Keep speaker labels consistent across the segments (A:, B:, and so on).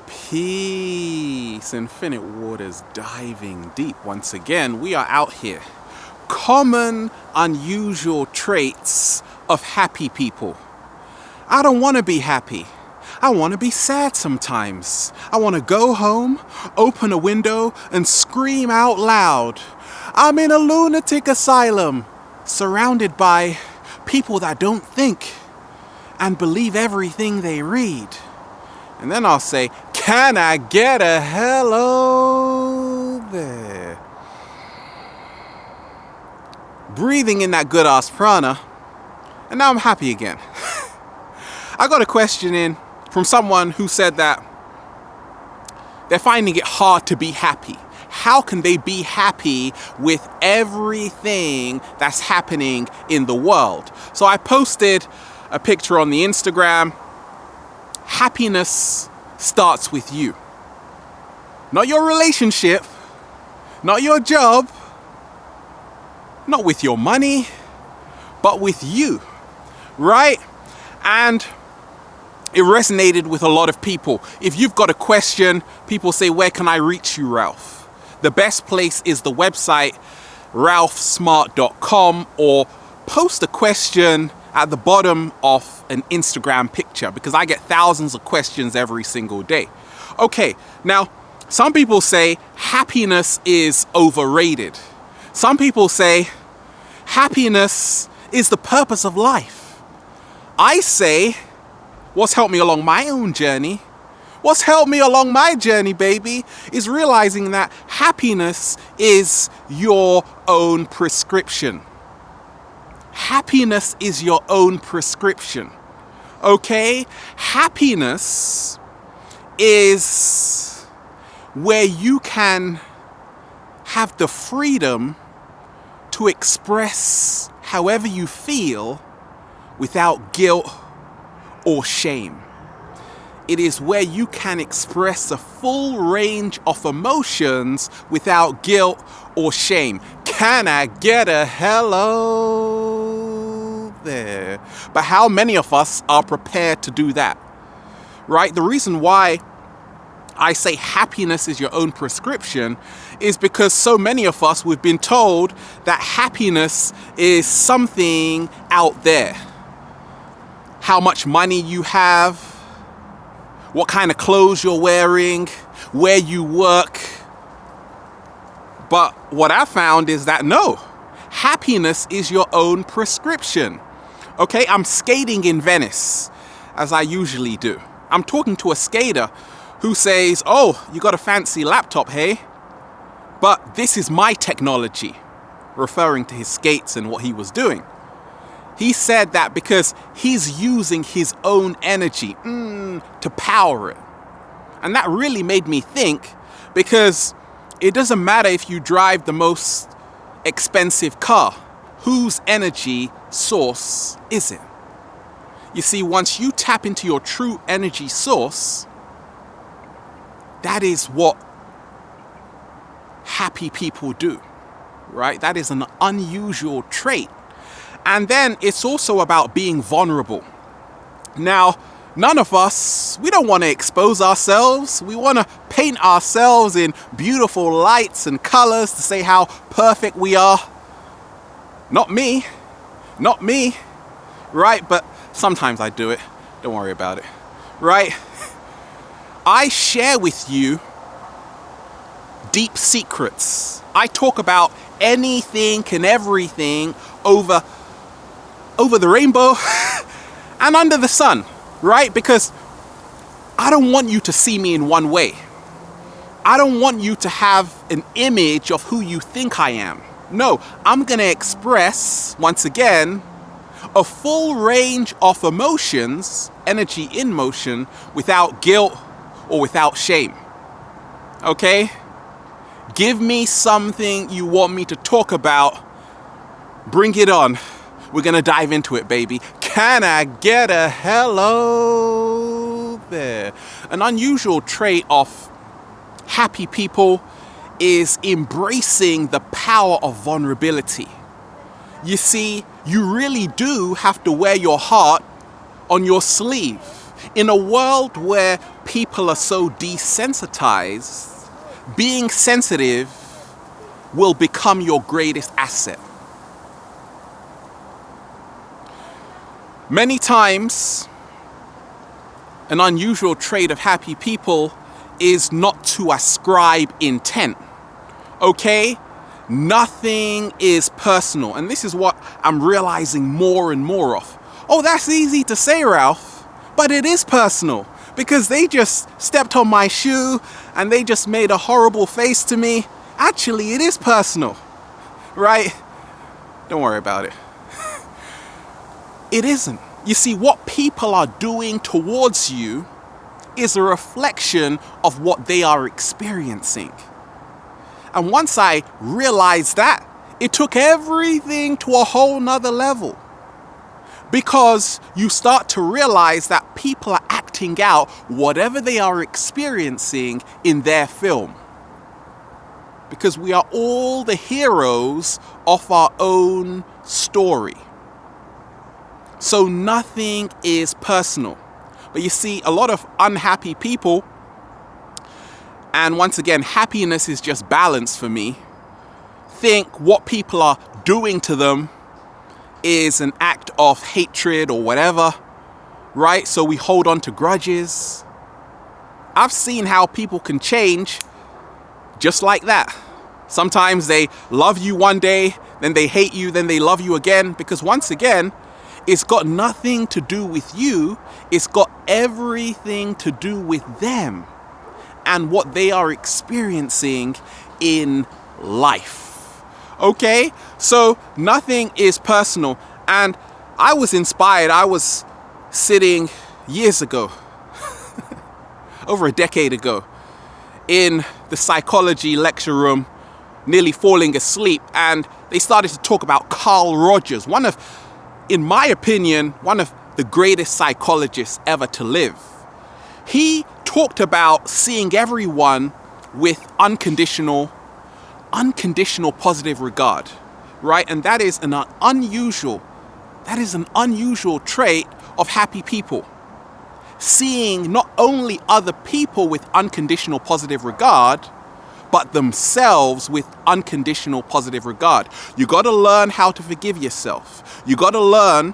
A: Peace, infinite waters diving deep. Once again, we are out here. Common, unusual traits of happy people. I don't want to be happy. I want to be sad sometimes. I want to go home, open a window, and scream out loud. I'm in a lunatic asylum, surrounded by people that don't think and believe everything they read. And then I'll say, can I get a hello there? Breathing in that good ass prana, and now I'm happy again. I got a question in from someone who said that they're finding it hard to be happy. How can they be happy with everything that's happening in the world? So I posted a picture on the Instagram. Happiness starts with you. Not your relationship, not your job, not with your money, but with you, right? And it resonated with a lot of people. If you've got a question, people say, where can I reach you, Ralph? The best place is the website, ralphsmart.com, or post a question at the bottom of an Instagram picture, because I get thousands of questions every single day. Okay, now, some people say happiness is overrated. Some people say happiness is the purpose of life. I say, what's helped me along my own journey, what's helped me along my journey, baby, is realizing that happiness is your own prescription. Happiness is your own prescription, okay? Happiness is where you can have the freedom to express however you feel without guilt or shame. It is where you can express a full range of emotions without guilt or shame. Can I get a hello there? But how many of us are prepared to do that? Right? The reason why I say happiness is your own prescription is because so many of us, we've been told that happiness is something out there. How much money you have, what kind of clothes you're wearing, where you work. But what I found is that no, happiness is your own prescription. Okay, I'm skating in Venice, as I usually do. I'm talking to a skater who says, oh, you got a fancy laptop, hey? But this is my technology, referring to his skates and what he was doing. He said that because he's using his own energy to power it. And that really made me think, because it doesn't matter if you drive the most expensive car. Whose energy source is it? You see, once you tap into your true energy source, that is what happy people do, right? That is an unusual trait. And then it's also about being vulnerable. Now, none of us, we don't want to expose ourselves. We want to paint ourselves in beautiful lights and colors to say how perfect we are. Not me, right? But sometimes I do it. Don't worry about it, right? I share with you deep secrets. I talk about anything and everything over the rainbow and under the sun, right? Because I don't want you to see me in one way. I don't want you to have an image of who you think I am. No, I'm going to express, once again, a full range of emotions, energy in motion, without guilt or without shame. Okay? Give me something you want me to talk about. Bring it on. We're going to dive into it, baby. Can I get a hello there? An unusual trait of happy people is embracing the power of vulnerability. You see, you really do have to wear your heart on your sleeve. In a world where people are so desensitized, being sensitive will become your greatest asset. Many times, an unusual trait of happy people is not to ascribe intent. Okay? Nothing is personal. And this is what I'm realizing more and more of. Oh, that's easy to say, Ralph, but it is personal because they just stepped on my shoe and they just made a horrible face to me. Actually, it is personal, right? Don't worry about it. It isn't. You see, what people are doing towards you is a reflection of what they are experiencing. And once I realized that, it took everything to a whole nother level. Because you start to realize that people are acting out whatever they are experiencing in their film. Because we are all the heroes of our own story. So nothing is personal. But you see, a lot of unhappy people, and once again, happiness is just balance for me, think what people are doing to them is an act of hatred or whatever, right? So we hold on to grudges. I've seen how people can change just like that. Sometimes they love you one day, then they hate you, then they love you again, because once again, it's got nothing to do with you. It's got everything to do with them and what they are experiencing in life. Okay? So nothing is personal. And I was inspired. I was sitting years ago, over a decade ago, in the psychology lecture room, nearly falling asleep. And they started to talk about Carl Rogers, in my opinion, one of the greatest psychologists ever to live. He talked about seeing everyone with unconditional positive regard, right? And that is an unusual trait of happy people. Seeing not only other people with unconditional positive regard, but themselves with unconditional positive regard. You got to learn how to forgive yourself. You got to learn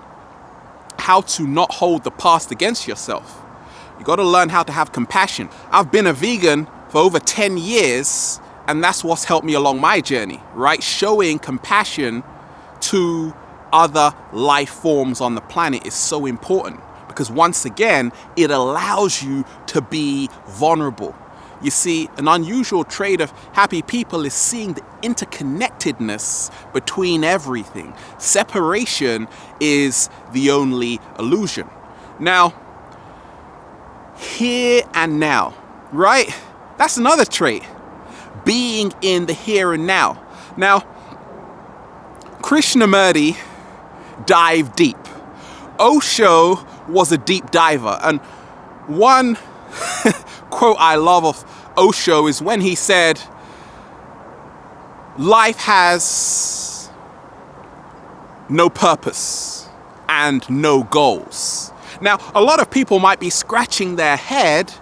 A: how to not hold the past against yourself. You got to learn how to have compassion. I've been a vegan for over 10 years, and that's what's helped me along my journey, right? Showing compassion to other life forms on the planet is so important because once again, it allows you to be vulnerable. You see, an unusual trait of happy people is seeing the interconnectedness between everything. Separation is the only illusion. Now, here and now, right? That's another trait. Being in the here and now. Now, Krishnamurti dived deep. Osho was a deep diver. And one quote I love of Osho is when he said, life has no purpose and no goals. Now, a lot of people might be scratching their head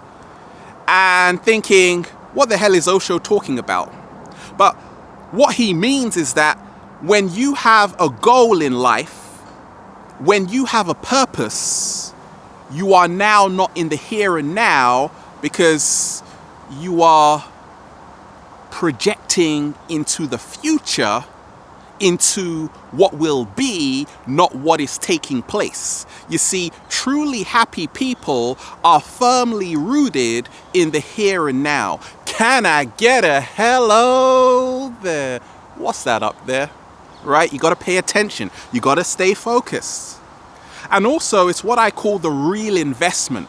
A: and thinking, what the hell is Osho talking about? But what he means is that when you have a goal in life, when you have a purpose, you are now not in the here and now because you are projecting into the future, into what will be, not what is taking place. You see, truly happy people are firmly rooted in the here and now. Can I get a hello there? What's that up there? Right? You got to pay attention. You got to stay focused. And also, it's what I call the real investment.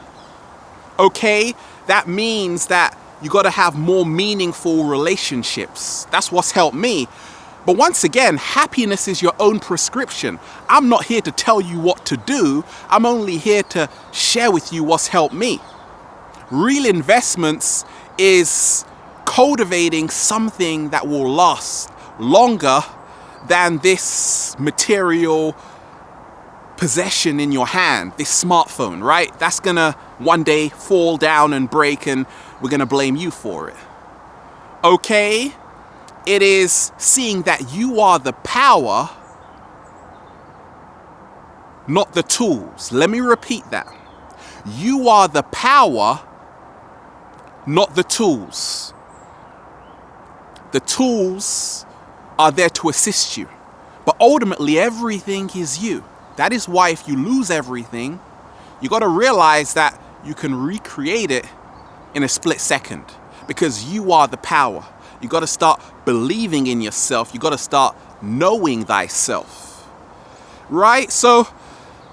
A: Okay? That means that you got to have more meaningful relationships. That's what's helped me. But once again, happiness is your own prescription. I'm not here to tell you what to do. I'm only here to share with you what's helped me. Real investments is cultivating something that will last longer than this material possession in your hand, this smartphone, right? That's gonna one day fall down and break, and we're gonna blame you for it. Okay? It is seeing that you are the power, not the tools. Let me repeat that. You are the power, not the tools. The tools are there to assist you, but ultimately everything is you. That is why if you lose everything, you got to realize that you can recreate it in a split second, because you are the power. You got to start believing in yourself. You got to start knowing thyself. Right? So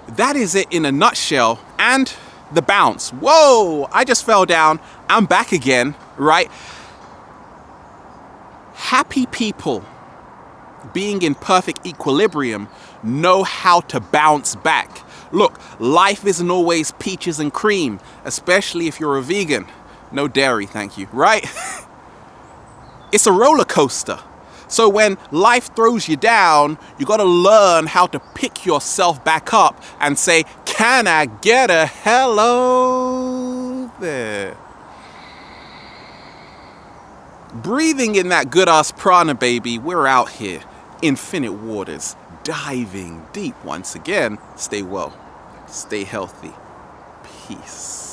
A: that is it in a nutshell. And the bounce. Whoa, I just fell down. I'm back again, right? Happy people being in perfect equilibrium know how to bounce back. Look, life isn't always peaches and cream, especially if you're a vegan. No dairy, thank you, right? It's a roller coaster. So when life throws you down, you got to learn how to pick yourself back up and say, can I get a hello there? Breathing in that good ass prana, baby. We're out here, infinite waters, diving deep once again. Stay well, stay healthy. Peace.